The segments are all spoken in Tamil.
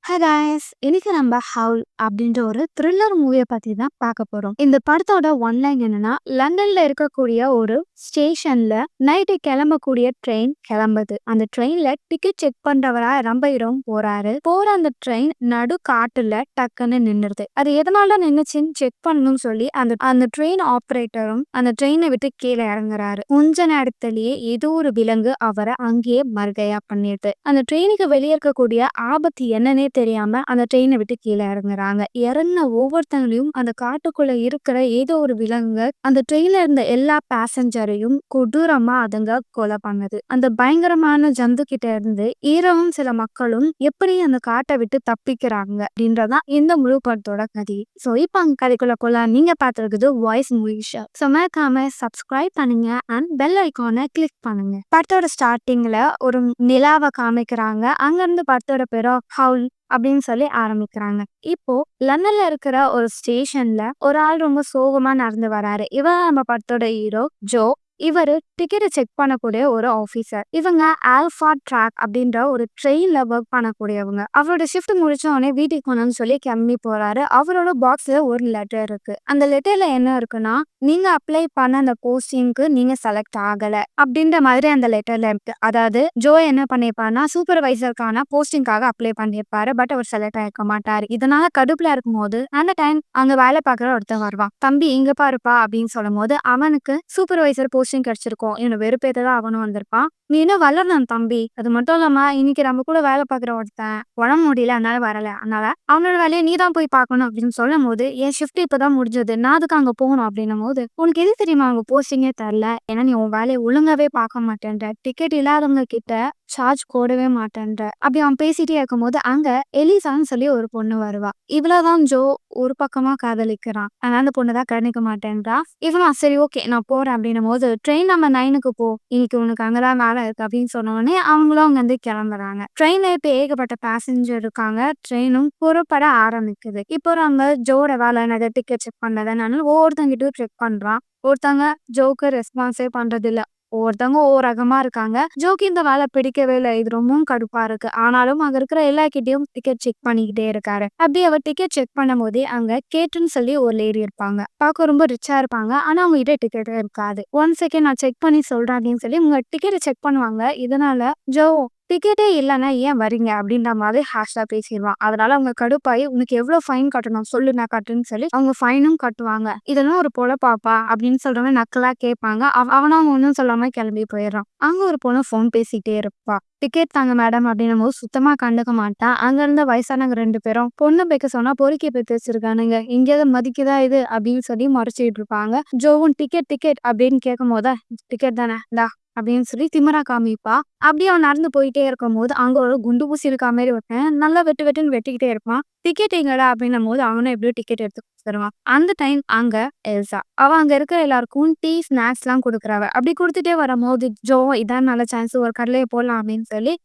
ஹாய் காய்ஸ், இன்னைக்கு நம்ம ஹவுல் அப்படின்ற ஒரு த்ரில்லர் மூவியை பத்தி தான் பார்க்க போறோம். இந்த படத்தோட ஒன்லைன் என்னன்னா, லண்டன்ல இருக்கக்கூடிய ஒரு ஸ்டேஷன்ல நைட்டு கிளம்பக்கூடிய ட்ரெயின் கிளம்புது. அந்த ட்ரெயின்ல டிக்கெட் செக் பண்றவரா ரம்பைரம் போறாரு. போற அந்த ட்ரெயின் நடு காட்டுல டக்குன்னு நின்னுருது. அது எதனால நின்னுச்சுன்னு செக் பண்ணணும்னு சொல்லி அந்த அந்த ட்ரெயின் ஆப்ரேட்டரும் அந்த ட்ரெயினை விட்டு கீழே இறங்குறாரு. கொஞ்ச நேரத்திலேயே ஏதோ ஒரு விலங்கு அவரை அங்கேயே மறுகையா பண்ணிடுது. அந்த ட்ரெயினுக்கு வெளியே இருக்கக்கூடிய ஆபத்து என்னன்னே தெரியாம அந்த ட்ரெயினை விட்டு கீழே இறங்குறாங்க. இறங்கின ஒவ்வொருத்தங்களையும் அந்த காட்டுக்குள்ள இருக்கிற ஏதோ ஒரு விலங்கு அந்த ட்ரெயின்ல இருந்த எல்லா பேசஞ்சரையும் கொடூரமா அதுங்க கொலை பண்ணுது. அந்த பயங்கரமான ஜந்து கிட்ட இருந்து ஈரவும் சில மக்களும் எப்படி அந்த காட்டை விட்டு தப்பிக்கிறாங்க அப்படின்றதான் இந்த முழு படத்தோட கதை. சோ இப்ப அங்க கதைக்குள்ள நீங்க பார்த்திருக்குது வாய்ஸ் மூவி ஷோ. சோ மறக்காம சப்ஸ்கிரைப் பண்ணுங்க அண்ட் பெல் ஐகானை கிளிக் பண்ணுங்க. படத்தோட ஸ்டார்டிங்ல ஒரு நிலாவை காமிக்கிறாங்க. அங்க இருந்து படத்தோட பேரும் ஹவுல் அப்படின்னு சொல்லி ஆரம்பிக்கிறாங்க. இப்போ லண்டன்ல இருக்கிற ஒரு ஸ்டேஷன்ல ஒரு ஆள் ரொம்ப சோகமா நடந்து வராரு. இவன் நம்ம படத்தோட ஹீரோ ஜோ. இவரு டிக்கெட்டை செக் பண்ணக்கூடிய ஒரு ஆபீசர். இவங்க ஆல்ஃபா ட்ராக் அப்படின்ற ஒரு ட்ரெயின்ல ஒர்க் பண்ணக்கூடியவங்க. அவரோட ஷிஃப்ட் முடிச்ச உடனே வீட்டுக்கு போகணும்னு சொல்லி கிளம்பி போறாரு. அவரோட பாக்ஸ்ல ஒரு லெட்டர் இருக்கு. அந்த லெட்டர்ல என்ன இருக்குன்னா, நீங்க அப்ளை பண்ண அந்த போஸ்டிங்க்கு நீங்க செலக்ட் ஆகல அப்படின்ற மாதிரி அந்த லெட்டர்ல இருக்கு. அதாவது ஜோ என்ன பண்ணிருப்பாருன்னா, சூப்பர்வைசருக்கான போஸ்டிங்காக அப்ளை பண்ணிருப்பாரு. பட் அவர் செலக்ட் ஆயிருக்க மாட்டாரு. இதனால கடுப்புல இருக்கும்போது அந்த டைம் அங்க வேலை பார்க்குற ஒருத்தன் வருவான். தம்பி இங்க பாருப்பா அப்படின்னு சொல்லும் போது அவனுக்கு சூப்பர்வைசர் போஸ்டிங் கிடைச்சிருக்கும். இவனை வெறுப்பேத்ததான் அவனும் வந்திருப்பான். நீ இன்னும் வளரணும் தம்பி. அது மட்டும் இல்லாம இன்னைக்கு நம்ம கூட வேலை பார்க்குற ஒருத்தன் உடம்பு முடியல, அதனால வரல. அதனால அவனோட வேலையை நீ தான் போய் பார்க்கணும் அப்படின்னு சொல்லும் போது, என் ஷிஃப்ட் இப்பதான் முடிஞ்சது, நான் அதுக்கு அங்க போகணும் அப்படின்னும் போது, உனக்கு எது தெரியுமா அவங்க போஸ்டிங்கே தரல, ஏன்னா நீ உன் வேலையை ஒழுங்காவே பார்க்க மாட்டேன்ற, டிக்கெட் இல்லாதவங்க கிட்ட சார்ஜ் போடவே மாட்டேன்ற அப்படி அவன் பேசிட்டே இருக்கும்போது அங்க எலிசான்னு சொல்லி ஒரு பொண்ணு வருவா. இவ்வளவுதான் ஜோ ஒரு பக்கமா காதலிக்கிறான். அதனால அந்த பொண்ணு தான் கவனிக்க மாட்டேன்றா. இவனும் சரி ஓகே நான் போறேன் அப்படின்னும் போது, ட்ரெயின் நம்ம 9க்கு போ, இன்னைக்கு உனக்கு அங்கதான் வேலை இருக்கு அப்படின்னு சொன்ன உடனே அவங்களும் அங்க இருந்து கிளம்புறாங்க. ட்ரெயின்ல இப்ப ஏகப்பட்ட பேசஞ்சர் இருக்காங்க. ட்ரெயினும் புறப்பட ஆரம்பிக்குது. இப்போ நம்ம ஜோட வேலை நிறைய டிக்கெட் செக் பண்ணதானால ஒவ்வொருத்தங்கிட்டும் செக் பண்றான். ஒருத்தங்க ஜோக்கு ரெஸ்பான்ஸே பண்றது இல்ல. ஒவ்வொருத்தவங்க ஒவ்வொரு ரகமா இருக்காங்க. ஜோக்கு இந்த வேலை பிடிக்கவே இல்லை. இது ரொம்பவும் கடுப்பா இருக்கு. ஆனாலும் அங்க இருக்கிற எல்லார்கிட்டயும் டிக்கெட் செக் பண்ணிக்கிட்டே இருக்காரு. அப்படி அவர் டிக்கெட் செக் பண்ணும் போதே அங்க கேட்டுன்னு சொல்லி ஒரு லேடி இருப்பாங்க. பார்க்க ரொம்ப ரிச்சா இருப்பாங்க. ஆனா அவங்க கிட்ட டிக்கெட்டே இருக்காது. 1 செகண்ட் நான் செக் பண்ணி சொல்றேன் அப்படின்னு சொல்லி உங்க டிக்கெட்டை செக் பண்ணுவாங்க. இதனால ஜோ டிக்கெட்டே இல்லைன்னா ஏன் வரீங்க அப்படின்ற மாதிரி ஹாஷா பேசிடுவான். அதனால அவங்க கடுப்பாயி உனக்கு எவ்வளவு ஃபைன் கட்டணும் சொல்லு நான் கட்டுன்னு சொல்லி அவங்க ஃபைனும் கட்டுவாங்க. இதெல்லாம் ஒரு பொழப்பாப்பா அப்படின்னு சொல்றவங்க நக்கலா கேட்பாங்க. அவனும் அவங்க ஒன்றும் சொல்லாம கிளம்பி போயிடுறான். அங்க ஒரு பொண்ணு ஃபோன் பேசிட்டே இருப்பா. டிக்கெட் தாங்க மேடம் அப்படின்னும் போது சுத்தமா கண்டுக்க மாட்டான். அங்க இருந்த வயசானவங்க 2 பேரும் பொண்ணு பேக்க சொன்னா பொறுக்கி பேத்து வச்சிருக்கானுங்க, இங்கேயாவது மதிக்குதா இது அப்படின்னு சொல்லி முறைச்சிட்டு இருப்பாங்க. ஜோவும் டிக்கெட் டிக்கெட் அப்படின்னு கேட்கும் போதா, டிக்கெட் தானே இந்தா அப்படின்னு சொல்லி திமிரா காமிப்பா. அப்படியே அவன் நடந்து போயிட்டே இருக்கும் போது அங்க ஒரு குண்டு பூசி இருக்க மாதிரி ஒருத்தன் நல்லா வெட்டு வெட்டுன்னு வெட்டிக்கிட்டே இருப்பான். டிக்கெட் எங்கடா அப்படின்னும் போது அவனும் எப்படியோ டிக்கெட் எடுத்து கொடுத்துருவான். அந்த டைம் அங்க எல்சா அவ அங்க இருக்கிற எல்லாருக்கும் டீ ஸ்நாக்ஸ் எல்லாம் கொடுக்குறாவ. அப்படி கொடுத்துட்டே வரும்போது ஜோ இதான் நல்ல சான்ஸ், ஒரு கடலையை போடலாம் அப்படின்னு சொல்லி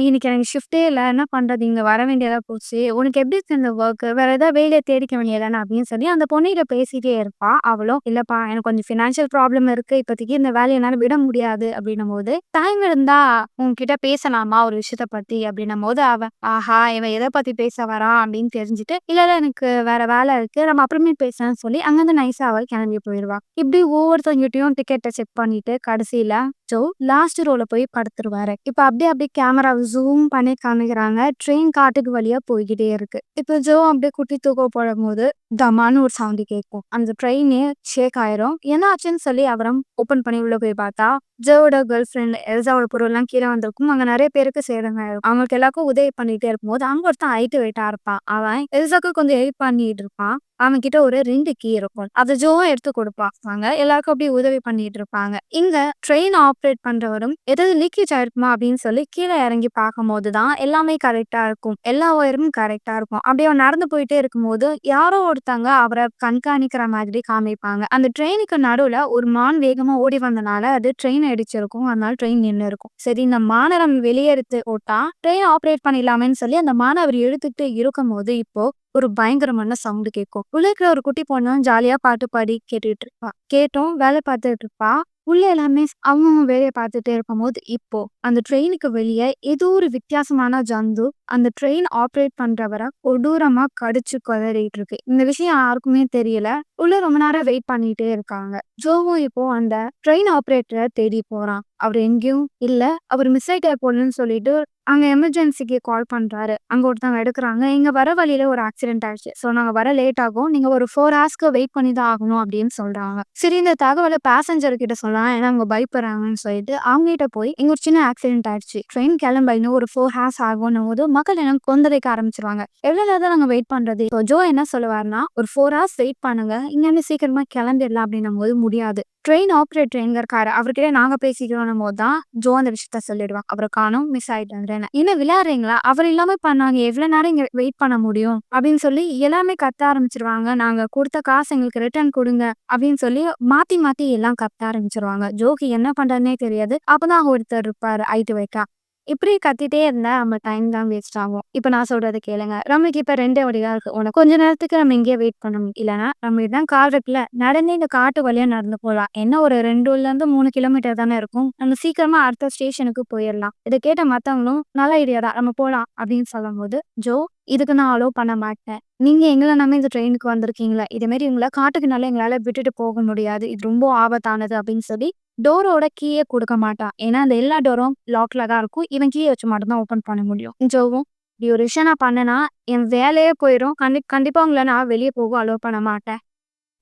இன்னைக்கு எனக்கு ஷிஃப்டே இல்லை, என்ன பண்றது, இங்க வர வேண்டியதா போச்சு, உனக்கு எப்படி இருக்கு இந்த ஒர்க், வேற ஏதாவது வேலையை தேடிக்க வேண்டியதானே அப்படின்னு சொல்லி அந்த பொண்ணுகிட்ட பேசிட்டே இருப்பா. அவளும் இல்லப்பா எனக்கு கொஞ்சம் ஃபினான்ஷியல் ப்ராப்ளம் இருக்கு, இப்போதைக்கு இந்த வேலையை என்னால விட முடியாது அப்படின்னும் போது, டைம் இருந்தா உன்கிட்ட பேசலாமா ஒரு விஷயத்த பத்தி அப்படின்னும் போது அவ ஆஹா இவன் எதை பத்தி பேச வரான் அப்படின்னு தெரிஞ்சுட்டு, இல்ல எனக்கு வேற வேலை இருக்கு நம்ம அப்புறமே பேசலாம்னு சொல்லி அங்கிருந்து நைஸா அவள் கிளம்பி போயிடுவா. இப்படி ஒவ்வொருத்தவங்கிட்டையும் டிக்கெட்டை செக் பண்ணிட்டு கடைசியில ஜோ லாஸ்ட் ரோல போய் படுத்துருவாரு. இப்ப அப்படியே கேமரா ஜூம் பண்ணி காமிக்கிறாங்க. ட்ரெயின் காட்டுக்கு வழியா போய்கிட்டே இருக்கு. இப்ப ஜோ அப்படியே குட்டி தூக்கம் போடும் போது தமான்னு ஒரு சவுண்ட் கேட்கும். அந்த ட்ரெயினே ஷேக் ஆயிரும். என்ன ஆச்சுன்னு சொல்லி அவரம் ஓபன் பண்ணி உள்ள போய் பார்த்தா ஜோவோட கேர்ள் ஃப்ரெண்ட் எல்சாவோட பொருள் எல்லாம் கீழே வந்திருக்கும். அங்க நிறைய பேருக்கு சேதம் ஆயிரும். அவங்களுக்கு எல்லாருக்கும் உதவி பண்ணிட்டே இருக்கும்போது அங்க ஒருத்தன் ஹைட் வெயிட்டா இருப்பான். அவன் எல்சாக்கு கொஞ்சம் ஹெல்ப் பண்ணிட்டு இருப்பான். அவன் கிட்ட ஒரு 2 கீ இருக்கும். அதை ஜோவும் எடுத்து கொடுப்பாங்க. எல்லாருக்கும் அப்படியே உதவி பண்ணிட்டு இருப்பாங்க. இங்க ட்ரெயின் ஆப்ரேட் பண்றவரும் ஏதாவது லீக்கேஜ் ஆயிருக்குமா அப்படின்னு சொல்லி கீழே இறங்கி பார்க்கும் போதுதான் எல்லாமே கரெக்டா இருக்கும். எல்லா ஒயரும் கரெக்டா இருக்கும். அப்படியே அவன் நடந்து போயிட்டே இருக்கும்போது யாரோ ஒருத்தங்க அவரை கண்காணிக்கிற மாதிரி காமிப்பாங்க. அந்த ட்ரெயினுக்கு நடுவுல ஒரு மான் வேகமா ஓடி வந்தனால அது ட்ரெயின் அடிச்சிருக்கும். அதனால ட்ரெயின் நின்று இருக்கும். சரி இந்த மானை நம்ம வெளியே எடுத்து ஓட்டா ட்ரெயின் ஆப்ரேட் பண்ணிடலாமேன்னு சொல்லி அந்த மானை அவர் எடுத்துட்டு இருக்கும் போது இப்போ ஒரு பயங்கரமான சவுண்டு கேட்கும். உள்ள இருக்கிற ஒரு குட்டி பொண்ணு ஜாலியா பாட்டு பாடி கேட்டுட்டு இருப்பா. கேட்டும் வேலை பார்த்துட்டு இருப்பா. உள்ள எல்லாமே அவங்கவங்க வேலைய பார்த்துட்டே இருக்கும்போது, இப்போ அந்த ட்ரெயினுக்கு வெளிய ஏதோ ஒரு வித்தியாசமான ஜந்து அந்த ட்ரெயின் ஆப்பரேட் பண்றவர கொடூரமா கடிச்சு கொதறிட்டு இருக்கு. இந்த விஷயம் யாருக்குமே தெரியல. உள்ள ரொம்ப நேரம் வெயிட் பண்ணிட்டே இருக்காங்க. ஜோவும் இப்போ அந்த ட்ரெயின் ஆப்பரேட்டர தேடி போறான். அவரு எங்கேயும் இல்ல. அவரு மிஸ் ஆயிட்டார் போலன்னு சொல்லிட்டு அங்க எமர்ஜென்சிக்கு கால் பண்றாரு. அங்க ஒருத்தவங்க எடுக்குறாங்க. "இங்க வர வழியில ஒரு ஆக்சிடென்ட் ஆயிடுச்சு. ஸோ நாங்க வர லேட் ஆகும். நீங்க ஒரு 4 ஹார்ஸ்க்கு வெயிட் பண்ணி தான் ஆகணும்" அப்படின்னு சொல்றாங்க. சரி இந்த தகவல பேசஞ்சர் கிட்ட சொல்லலாம். ஏன்னா அவங்க பயப்படுறாங்கன்னு சொல்லிட்டு அவங்ககிட்ட போய், "இங்க ஒரு சின்ன ஆக்சிடென்ட் ஆயிடுச்சு. ட்ரெயின் கிளம்ப இன்னும் ஒரு 4 ஹார்ஸ் ஆகும்ன்னும்போது" மக்கள் என்ன கொந்தளிக்க ஆரம்பிச்சுருவாங்க. எவ்வளோ நேரம் தான் நாங்க வெயிட் பண்றது? இப்போ ஜோ என்ன சொல்லுவாருன்னா, "ஒரு 4 ஹார்ஸ் வெயிட் பண்ணுங்க. இங்கேருந்து சீக்கிரமா கிளம்பிடலாம்" அப்படின்னும்போது முடியாது. ட்ரெயின் ஆப்பரேட்டர் எங்க இருக்காரு? அவர்கிட்ட நாங்க பேசிக்கிறோன்னும்போது தான் ஜோ அந்த விஷயத்த சொல்லிடுவான். அவர காணோம், மிஸ் ஆயிட்டாருன்னு. "என்ன விளையாடுறீங்களா? அவர் இல்லாம நாங்க எவ்வளோ நேரம் இங்க வெயிட் பண்ண முடியும்?" அப்படின்னு சொல்லி எல்லாமே கத்த ஆரம்பிச்சுருவாங்க. "நாங்க குடுத்த காசு எங்களுக்கு ரிட்டர்ன் குடுங்க" அப்படின்னு சொல்லி மாத்தி மாத்தி எல்லாம் கத்த ஆரம்பிச்சுருவாங்க. ஜோக்கு என்ன பண்றதுன்னே தெரியாது. அப்பதான் ஒருத்தர் இருப்பாரு ஐட்டு வைக்க. இப்படி கத்திட்டே இருந்தா நம்ம டைம் தான் வேஸ்ட் ஆகும். இப்ப நான் சொல்றத கேளுங்க. நமக்கு இப்ப 2 வழி தான் இருக்கு. ஒண்ணு கொஞ்ச நேரத்துக்கு நம்ம இங்கேயே வெயிட் பண்ணணும். இல்லன்னா நம்ம இதான் கார் இருக்குல்ல, நடந்தே இந்த காட்டு வழியா நடந்து போலாம். என்ன ஒரு 2லேருந்து 3 கிலோமீட்டர் தானே இருக்கும். நம்ம சீக்கிரமா அடுத்த ஸ்டேஷனுக்கு போயிரலாம். இத கேட்ட மத்தவங்களும் நல்ல ஐடியா தான். நம்ம போலாம் அப்படின்னு சொல்லும்போது, ஜோ இதுக்கு நான் அலோவ் பண்ண மாட்டேன். நீங்க எங்கள நம்பி இந்த ட்ரெயினுக்கு வந்திருக்கீங்களா? இதே மாரி உங்கள காட்டுக்குனால எங்களால விட்டுட்டு போக முடியாது. இது ரொம்ப ஆபத்தானது அப்படின்னு சொல்லி டோரோட கீய குடுக்க மாட்டான். ஏன்னா, அந்த எல்லா டோரும் லாக்ல தான் இருக்கும். இவன் கீய வச்சு மட்டும் தான் ஓப்பன் பண்ண முடியும். ஜோவும், "இப்படி ஒரு விஷயம் நான் பண்ணேன்னா, என் வேலையே போயிரும். கண்டிப்பா உங்கள நான் வெளிய போக அலோவ் பண்ண மாட்டேன்."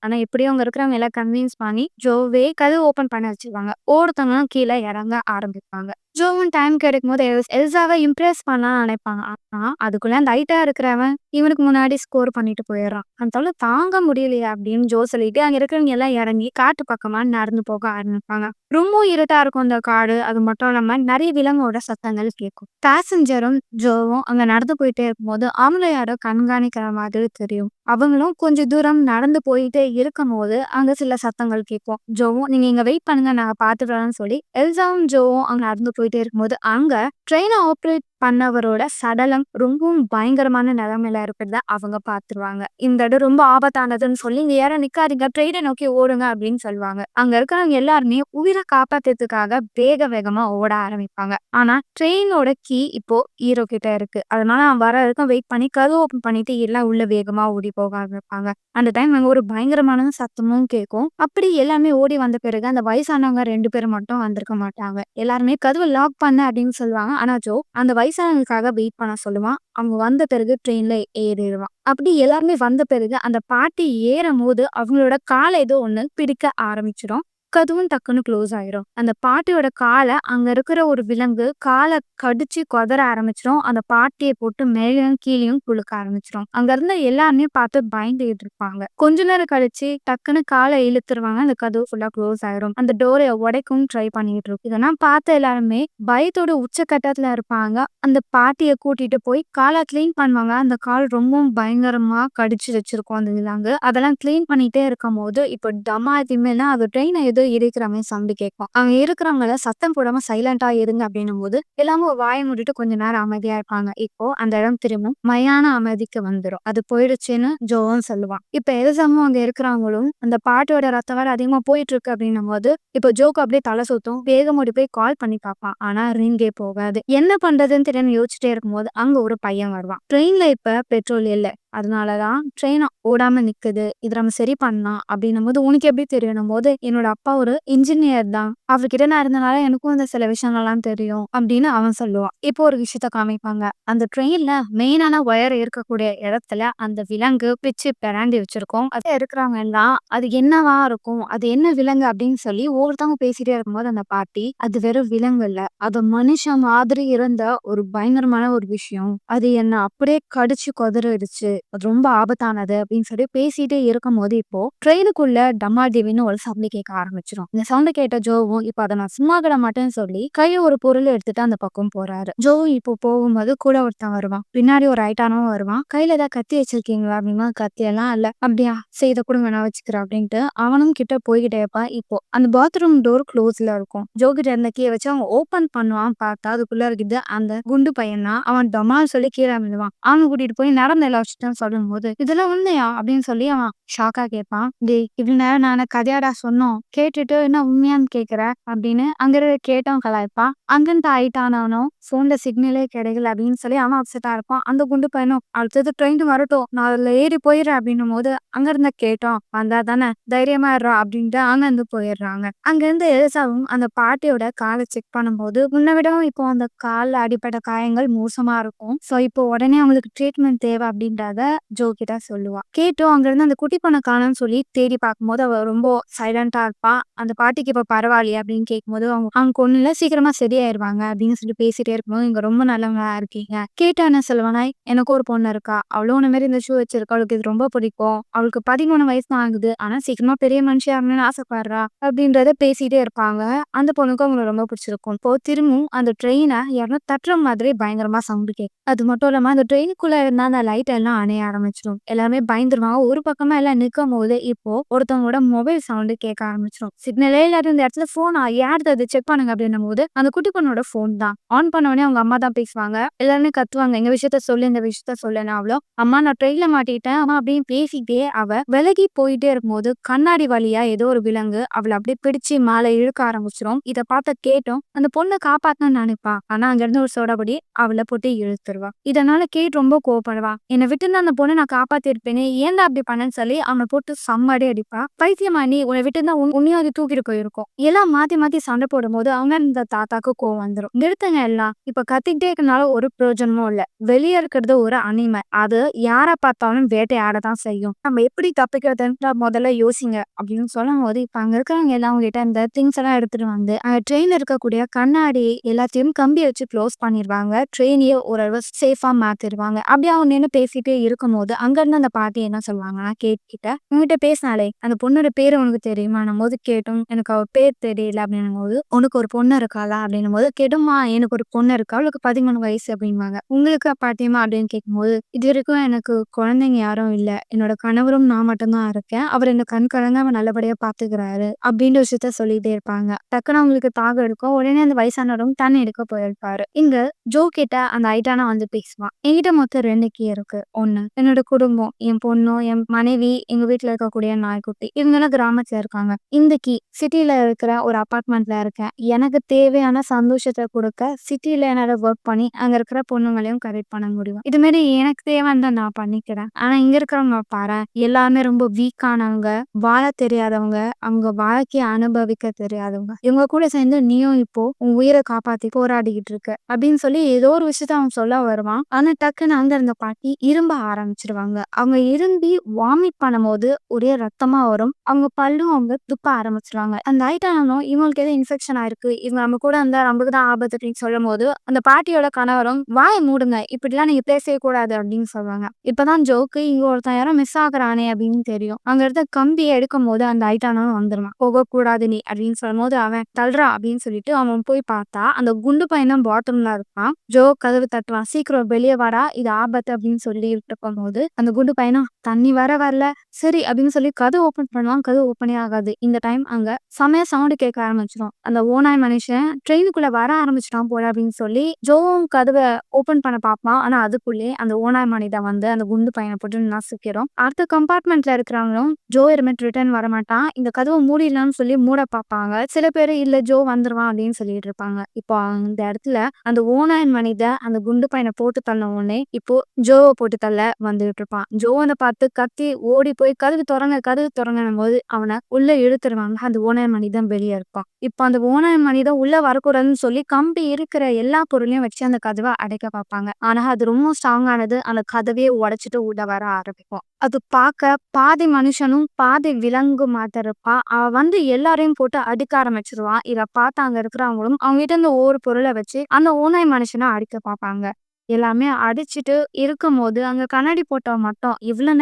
ஆனா எப்படியும் அங்க இருக்கிறவங்க எல்லாம் கன்வின்ஸ் பண்ணி ஜோவே கதவு ஓப்பன் பண்ண வச்சுருவாங்க. ஒவ்வொருத்தவங்களும் கீழ இறங்க ஆரம்பிப்பாங்க. ஜோவும் டைம் கிடைக்கும்போது எல்சாவ இம்ப்ரெஸ் பண்ணலாம்னு நினைப்பாங்க. ஆனா அதுக்குள்ள அந்த ஹைட்டா இருக்கிறவன் இவனுக்கு முன்னாடி ஸ்கோர் பண்ணிட்டு போயிடுறான். அந்த தொல்லை தாங்க முடியலையே அப்படின்னு ஜோ சொல்லிட்டு அங்க இருக்கிறவங்க எல்லாம் இறங்கி காட்டு பக்கமா நடந்து போக ஆரம்பிப்பாங்க. ரொம்ப இருட்டா இருக்கும் அந்த காடு. அது மட்டும் இல்லாம நிறைய விலங்கோட சத்தங்கள் கேட்கும். பேசஞ்சரும் ஜோவும் அங்க நடந்து போயிட்டே இருக்கும்போது அவங்கள யாரோ கண்காணிக்கிற மாதிரி தெரியும். அவங்களும் கொஞ்சம் தூரம் நடந்து போயிட்டே இருக்கும்போது அங்க சில சத்தங்கள் கேட்கும். ஜோவும், "நீங்க இங்க வெயிட் பண்ணுங்க, நாங்க பார்த்துட்டு வரோம்னு" சொல்லி எல்சாவும் ஜோவும் அங்க நடந்து போயிட்டே இருக்கும்போது அங்க ட்ரெயினை ஆப்ரேட் பண்ணவரோட சடலம் ரொம்பவும் பயங்கரமான நிலைமையில இருக்கிறத அவங்க பார்த்துருவாங்க. இந்த இடம் ரொம்ப ஆபத்தானதுன்னு சொல்லி, "இங்க யாரும் நிக்காதீங்க, ட்ரெயினை நோக்கி ஓடுங்க" அப்படின்னு சொல்லுவாங்க. அங்க இருக்கிறவங்க எல்லாருமே உயிரை காப்பாத்துறதுக்காக வேக வேகமா ஓட ஆரம்பிப்பாங்க. ஆனா ட்ரெயினோட கீ இப்போ ஹீரோ கிட்ட இருக்கு. அதனால அவன் வர வரைக்கும் வெயிட் பண்ணி கதவு ஓப்பன் பண்ணிட்டு எல்லாம் உள்ள வேகமா ஓடி போக ஆரம்பிப்பாங்க. அந்த டைம் அங்க ஒரு பயங்கரமான சத்தமும் கேட்கும். அப்படி எல்லாமே ஓடி வந்த பிறகு அந்த வயசானவங்க 2 பேர் மட்டும் வந்திருக்க மாட்டாங்க. எல்லாருமே "கதவை லாக் பண்ணு" அப்படின்னு சொல்லுவாங்க. ஆனா ஜோ அந்த வயசானவங்களுக்காக வெயிட் பண்ண சொல்லுவான். அவங்க வந்த பிறகு ட்ரெயின்ல ஏறிடுவான். அப்படி எல்லாருமே வந்த பிறகு அந்த பாட்டி ஏறும்போது அவங்களோட கால ஏதோ ஒண்ணு பிடிக்க ஆரம்பிச்சிடும். கதவும் டக்குன்னு க்ளோஸ் ஆயிரும். அந்த பாட்டியோட கால அங்க இருக்கிற ஒரு விலங்கு கால கடிச்சு கொதற ஆரம்பிச்சிடும். அந்த பாட்டியை போட்டு மேலேயும் கீழேயும் குலுக்க ஆரம்பிச்சிடும். அங்க இருந்த எல்லாருமே பார்த்து பயந்துகிட்டு இருப்பாங்க. கொஞ்ச நேரம் கழிச்சு டக்குன்னு காலை இழுத்துருவாங்க. அந்த கதவு ஃபுல்லா க்ளோஸ் ஆயிரும். அந்த டோரை உடைக்கவும் ட்ரை பண்ணிட்டு இருக்கும். இதெல்லாம் பார்த்த எல்லாருமே பயத்தோட உச்சக்கட்டத்துல இருப்பாங்க. அந்த பாட்டியை கூட்டிட்டு போய் காலை கிளீன் பண்ணுவாங்க. அந்த கால் ரொம்பவும் பயங்கரமா கடிச்சு வச்சிருக்கும் அந்த விலங்கு. அதெல்லாம் கிளீன் பண்ணிட்டே இருக்கும் போது இப்போ டமா திம்மைனா அது ட்ரெயினை ஏதோ இருக்கிற மாதிரி சவுண்டு கேட்கும். அவங்க இருக்கிறவங்கள சத்தம் போடாம சைலண்டா இருங்க அப்படின்னும் போது எல்லாமே வாயை மூடிட்டு கொஞ்ச நேரம் அமைதியா இருப்பாங்க. இப்போ அந்த இடம் திரும்பும் மயான அமைதிக்கு வந்துடும். அது போயிடுச்சுன்னு ஜோவும் சொல்லுவான். இப்ப எல்சாமும் அங்க இருக்கிறவங்களும் அந்த பாட்டோட ரத்தம் வேற அதிகமா போயிட்டு இருக்கு அப்படின்னும் போது இப்போ ஜோக்கு அப்படியே தலை சுத்தும். வேகம் ஓடி போய் கால் பண்ணி பார்ப்பான். ஆனா ரிங்கே போகாது. என்ன பண்றதுன்னு தெரியாம யோசிச்சுட்டே இருக்கும்போது அங்க ஒரு பையன் வருவான். ட்ரெயின்ல இப்ப பெட்ரோல் இல்ல. அதனாலதான் ட்ரெயின் ஓடாம நிக்குது. இது நம்ம சரி பண்ணலாம் அப்படின்னும் போது, "உனக்கு எப்படி தெரியணும்?" போது, "என்னோட அப்பா ஒரு இன்ஜினியர் தான். அவர்கிட்ட நான் இருந்தனால எனக்கும் இந்த சில விஷயங்கள்லாம் தெரியும்" அப்படின்னு அவன் சொல்லுவான். இப்போ ஒரு விஷயத்த காமிப்பாங்க. அந்த ட்ரெயின்ல மெயினான ஒயர் இருக்கக்கூடிய இடத்துல அந்த விலங்கு பிச்சு பெராண்டி வச்சிருக்கோம். அது இருக்கிறவங்க எல்லாம் அது என்னவா இருக்கும், அது என்ன விலங்கு அப்படின்னு சொல்லி ஒவ்வொருத்தவங்க பேசிட்டே இருக்கும்போது அந்த பாட்டி, "அது வெறும் விலங்கு இல்ல, அது மனுஷன் மாதிரி இருந்த ஒரு பயங்கரமான ஒரு விஷயம். அது என்ன அப்படியே கடிச்சு கொதறிடுச்சு. அது ரொம்ப ஆபத்தானது" அப்படின்னு சொல்லி பேசிட்டே இருக்கும்போது இப்போ ட்ரெயினுக்குள்ள டமாடிவின்னு ஒரு சவுண்ட் கேட்க ஆரம்பிச்சிடும். இந்த சவுண்ட் கேட்ட ஜோவும் இப்போ அதை நான் சும்மா கிட மாட்டேன்னு சொல்லி கையை ஒரு பொருள் எடுத்துட்டு அந்த பக்கம் போறாரு. ஜோவும் இப்போ போகும்போது கூட ஒருத்தன் வருவான். பின்னாடி ஒரு ஐட்டானவும் வருவான். "கையில ஏதாவது கத்தி வச்சிருக்கீங்களா?" அப்படின்னா, "கத்தி எல்லாம் இல்ல." "அப்படியா, சரி இதை கொடுங்க நான் வச்சுக்கிறேன்" அப்படின்ட்டு அவனும் கிட்ட போய்கிட்டே இருப்பான். இப்போ அந்த பாத்ரூம் டோர் க்ளோஸ்ல இருக்கும். ஜோ கிட்ட இருந்த கீயை வச்சு அவன் ஓபன் பண்ணுவான். பார்த்தா அதுக்குள்ள இருக்குது அந்த குண்டு பையன் தான். அவன் டமால் சொல்லி கீழே விழுவான். அவனை கூட்டிட்டு போய் நடந்த எல்லா விஷயத்தையும் விஷயம் சொல்லும்போது, "இதெல்லாம் உண்மையா?" அப்படின்னு சொல்லி அவன் ஷாக்கா கேட்பான். "டேய் இவ்வளவு நேரம் நானு கதையாடா சொன்னோம். கேட்டுட்டு என்ன உண்மையான்னு கேட்கிற?" அப்படின்னு அங்க இருக்க கேட்டவன் கலாய்ப்பான். அங்கிருந்து ஆயிட்டானவனும் ஃபோன்ல சிக்னலே கிடைக்கல அப்படின்னு சொல்லி அவன் அப்செட்டா இருப்பான். அந்த குண்டு பையனும் அடுத்தது ட்ரெயின் வரட்டும். நான் அதுல ஏறி போயிடுறேன் அப்படின்னும்போது, அங்க இருந்த கேட்டோம் வந்தா தானே தைரியமா இருடா அப்படின்ட்டு அங்க இருந்து போயிடுறாங்க. அங்க இருந்து எலிசாவும் அந்த பாட்டியோட காலை செக் பண்ணும்போது, முன்ன விடவும் இப்போ அந்த கால்ல அடிபட்ட காயங்கள் மோசமா இருக்கும். சோ இப்போ உடனே அவங்களுக்கு ட்ரீட்மெண்ட் தேவை அப்படின்றத ஜோ கிட்ட சொல்லுவா. கேட்டும் அங்க இருந்து அந்த குட்டி பொண்ணை காணோம்னு சொல்லி தேடி பார்க்கும்போது அவ ரொம்ப சைலண்டா இருப்பா. அந்த பாட்டிக்கு இப்ப பரவாயில்லையா அப்படின்னு கேட்கும்போது அவங்க அவங்க ஒண்ணு இல்ல சீக்கிரமா சரியாயிருவாங்க அப்படின்னு சொல்லி பேசிட்டே இருக்கும்போது, "நீங்க ரொம்ப நல்லவங்களா இருக்கீங்க." கேட்டா என்ன சொல்லுவானா, "எனக்கு ஒரு பொண்ணு இருக்கா. அவளும் உன்ன மாரி இந்த ஷூ வச்சிருக்கா. அவளுக்கு இது ரொம்ப பிடிக்கும். அவளுக்கு 13 வயசு தான் ஆகுது. ஆனா சீக்கிரமா பெரிய மனுஷி ஆகணும்னு ஆசைப்படுறா." அப்படின்றத பேசிட்டே இருப்பாங்க. அந்த பொண்ணுக்கும் அவங்கள ரொம்ப பிடிச்சிருக்கும். இப்போ திரும்பவும் அந்த ட்ரெயினை யாரோ தட்டுற மாதிரி பயங்கரமா சவுண்ட் கேட்கும். அது மட்டும் இல்லாம அந்த ட்ரெயினுக்குள்ள இருந்த அந்த லைட் எல்லாம் அணைய ஆரம்பிச்சிடும். எல்லாருமே பயந்துருவாங்க. ஒரு பக்கமா எல்லாம் நிற்கும் போது இப்போ ஒருத்தவங்களோட மொபைல் சவுண்ட் கேட்க ஆரம்பிச்சிடும். சிக்னலே இல்லாத இந்த இடத்துல போனா யாருது அது செக் பண்ணுங்க அப்படின்னும் போது அந்த குட்டி பொண்ணோட போன் தான். ஆன் பண்ண உடனே அவங்க அம்மா தான் பேசுவாங்க. எல்லாருமே கத்துவாங்க, "எங்க விஷயத்த சொல்லு, இந்த விஷயத்த சொல்லுன்னு." அவ்வளோ, "அம்மா நான் ட்ரெயின்ல மாட்டிட்டேன்." அவன் அப்படின்னு பேசிட்டே அவ விலகி போயிட்டே இருக்கும்போது கண்ணாடி வழியா ஏதோ ஒரு விலங்கு அவளை அப்படியே பிடிச்சு மேல இழுக்க ஆரம்பிச்சிடும். இதை பார்த்த கேட்டும் அந்த பொண்ணை காப்பாத்தணும்னு நினைப்பா. ஆனா அங்க இருந்து ஒரு சோடபடி அவளை போட்டு இழுத்துருவா. இதனால கேட் ரொம்ப கோவப்படுவா. "என்னை விட்டு இருந்த அந்த பொண்ணை நான் காப்பாத்தி இருப்பேனே, ஏன்டா அப்படி பண்ணேன்னு?" சொல்லி அவனை போட்டு செம்மடி அடிப்பா. "பைத்தியமா நீ? உன்னை விட்டு இருந்தா உன்னையும் அது தூக்கிட்டு போயிருக்கும்." எல்லாம் மாத்தி மாத்தி சண்டை போடும்போது அவங்க இந்த தாத்தாக்கு கோவம் வந்துடும். "நிறுத்துங்க எல்லாம். இப்ப கத்திக்கிட்டே இருக்கனால ஒரு பிரயோஜனமும் இல்ல. வெளியே இருக்கிறது ஒரு அனிமை. அது யாரை பார்த்தாலும் வேட்டையாடதான் செய்யும். நம்ம எப்படி தப்பிக்கிறதுன்னு முதல்ல யோசிங்க." அப்படின்னு சொல்லும் போது இப்ப அங்க இருக்கிறவங்க எல்லாம் அவங்க கிட்ட இந்த திங்ஸ் எல்லாம் எடுத்துட்டு வந்து ட்ரெயின்ல இருக்கக்கூடிய கண்ணாடி எல்லாத்தையும் கம்பி வச்சு க்ளோஸ் பண்ணிடுவாங்க. ட்ரெயினையே ஓரளவு சேஃபா மாத்திடுவாங்க. அப்படியே அவங்க நின்று பேசிட்டே இருக்கும்போது அங்க இருந்து அந்த பாட்டி என்ன சொல்லுவாங்கன்னா, கேட்கிட்ட, "உங்ககிட்ட பேசினாலே அந்த பொண்ணோட பேரு உனக்கு தெரியுமான்னும் போது கேட்டும், "எனக்கு அவ பேர் தெரியல." அப்படின்னும் போது, "உனக்கு ஒரு பொண்ணு இருக்காளா?" அப்படின்னும் போது கேட்டுமா, "எனக்கு ஒரு பொண்ணு இருக்கா. அவளுக்கு 13 வயசு." அப்படின்வாங்க. "உங்களுக்கு பாட்டியம்மா?" அப்படின்னு கேட்கும்போது, "இது வரைக்கும் எனக்கு குழந்தைங்க யாரும் இல்ல. என்னோட கணவரும் நான் மட்டும் தான் இருக்கேன். அவர் என்ன கண் கலங்காம நல்லபடியா பாத்துக்கிறாரு." அப்படின்ற விஷயத்த சொல்லிட்டே இருப்பாங்க. டக்குன்னு அவங்களுக்கு தாகம் எடுக்கும். உடனே அந்த வயசானவரும் தண்ணி எடுக்க போயிருப்பாரு. இங்க ஜோ கிட்ட அந்த ஐட்டானா வந்து பேசுவான். "என்கிட்ட மொத்தம் 2 கீ இருக்கு. 1 என்னோட குடும்பம், என் பொண்ணும், என் மனைவி, எங்க வீட்டுல இருக்கக்கூடிய நாய்க்குட்டி. இவங்கெல்லாம் கிராமத்துல இருக்காங்க. இந்த கீ சிட்டில இருக்கிற ஒரு அபார்ட்மெண்ட்ல இருக்கேன். எனக்கு தேவையான சந்தோஷத்தை கொடுக்க சிட்டில என்னால ஒர்க் பண்ணி அங்க இருக்கிற பொண்ணுங்களையும் கரெக்ட் பண்ண முடியும். இது மாதிரி எனக்கு தேவையானதை நான் பண்ணிக்கிறேன். ஆனா இங்க இருக்கிறவங்க பாரு, எல்லாருமே ரொம்ப வீக்கானவங்க, வாழ தெரியாதவங்க, அவங்க வாழ்க்கையை அனுபவிக்க தெரியாதவங்க. இவங்க கூட சேர்ந்து நீயும் இப்போ உன் உயிரை காப்பாத்தி போராடிக்கிட்டு இருக்க." அப்படின்னு சொல்லி ஏதோ ஒரு விஷயத்த அவன் சொல்ல வருவான். ஆனா டக்குன்னு அங்க இருந்த பாட்டி இரும்ப ஆரம்பிச்சிருவாங்க. அவங்க இரும்பி வாமிட் பண்ணும்போது ஒரே ரத்தமா வரும். அவங்க பல்லும் அவங்க துப்ப ஆரம்பிச்சிருவாங்க. அந்த ஐட்டானும் இவங்களுக்கு ஏதோ இன்ஃபெக்ஷன் ஆயிருக்கு, இவங்க நம்ம கூட இருந்தா நமக்கு தான் ஆபத்து அப்படின்னு சொல்லும் போது அந்த பாட்டியோட கணவரும், "வாயை மூடுங்க, இப்படிலாம் நீங்க பேசவே கூடாது." அப்படின்னு சொல்லுவாங்க. இப்பதான் ஜோக்கு இங்க ஒருத்தன் யாரோ மிஸ் ஆகுறானே அப்படின்னு தெரியும். அங்க இருந்த கம்பியை எடுக்கும் போது அந்த ஐட்டானும் வந்துருவான். "போகக்கூடாது நீ." அப்படின்னு சொல்லும் போது அவன், "தள்ளுறா." அப்படின்னு சொல்லிட்டு அவன் போய் பார்த்தா அந்த குண்டு பையன் தான் பாட்டம்ல இருப்பான். ஜோ கதவு தட்டுவான். "சீக்கிரம் வெளியே வாடா, இது ஆபத்து." அப்படின்னு சொல்லிட்டு இருக்கும்போது அந்த குண்டு பையனும், "தண்ணி வரல." சரி அப்படின்னு சொல்லி கதவு ஓபன் பண்ணுவான். கதவு ஓப்பனே ஆகாது. இந்த டைம் அங்க செமையா சவுண்ட் கேட்க ஆரம்பிச்சிடும். அந்த ஓநாய் மனுஷன் ட்ரெயினுக்குள்ள வர ஆரம்பிச்சிட்டான் போல அப்படின்னு சொல்லி ஜோவும் கதவை ஓபன் பண்ண பார்ப்பான். ஆனா அதுக்குள்ளே அந்த ஓநாய் மனிதன் வந்து அந்த குண்டு பையனை போட்டு நசுக்கிறோம். அடுத்த கம்பார்ட்மெண்ட்ல இருக்கிறவங்களும் ஜோ இனிமேட் ரிட்டர்ன் வரமாட்டான், இந்த கதவை மூடிடலாம்னு சொல்லி மூட பார்ப்பாங்க. சில பேர் இல்ல ஜோ வந்துருவான் அப்படின்னு சொல்லிட்டு இருப்பாங்க. இப்போ அந்த இடத்துல அந்த ஓநாய் மனிதன் அந்த குண்டு பையனை போட்டு தள்ள உடனே இப்போ ஜோவை போட்டு தள்ள வந்துட்டு இருப்பான். ஜோவனை பார்த்து கத்தி ஓடி போய் கதவு திறங்க கதவு திறங்கன்னும் போது அவனை உள்ள இழுத்துருவாங்க. அந்த ஓநாய் மனிதன் வெளியே இருப்பான். இப்போ அந்த ஓநாய் மனிதன் உள்ள வரக்கூடாதுன்னு சொல்லி கம்பி இருக்கிற எல்லா பொருளையும் வச்சு அந்த கதவை அடைக்க பார்ப்பாங்க. ஆனா அது ரொம்ப ஸ்ட்ராங் ஆனது. அந்த கதவையே உடைச்சிட்டு உள்ள வர ஆரம்பிக்கும். அது பார்க்க பாதி மனுஷனும் பாதி விலங்கு மாதிரி இருப்பான். அவன் வந்து எல்லாரையும் போட்டு அடிக்க ஆரம்பிச்சிருவான். இதை பார்த்து அங்க இருக்கிறவங்களும் அவங்க கிட்ட இருந்து ஒவ்வொரு பொருளை வச்சு அந்த ஓநாய் மனுஷனை அடிக்க பார்ப்பாங்க. எல்லாமே அடிச்சிட்டு இருக்கும்போது அங்க கண்ணாடி போட்டவன் மட்டும் இவ்வளவு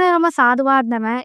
நேரமா சாதுவா இருந்தவன்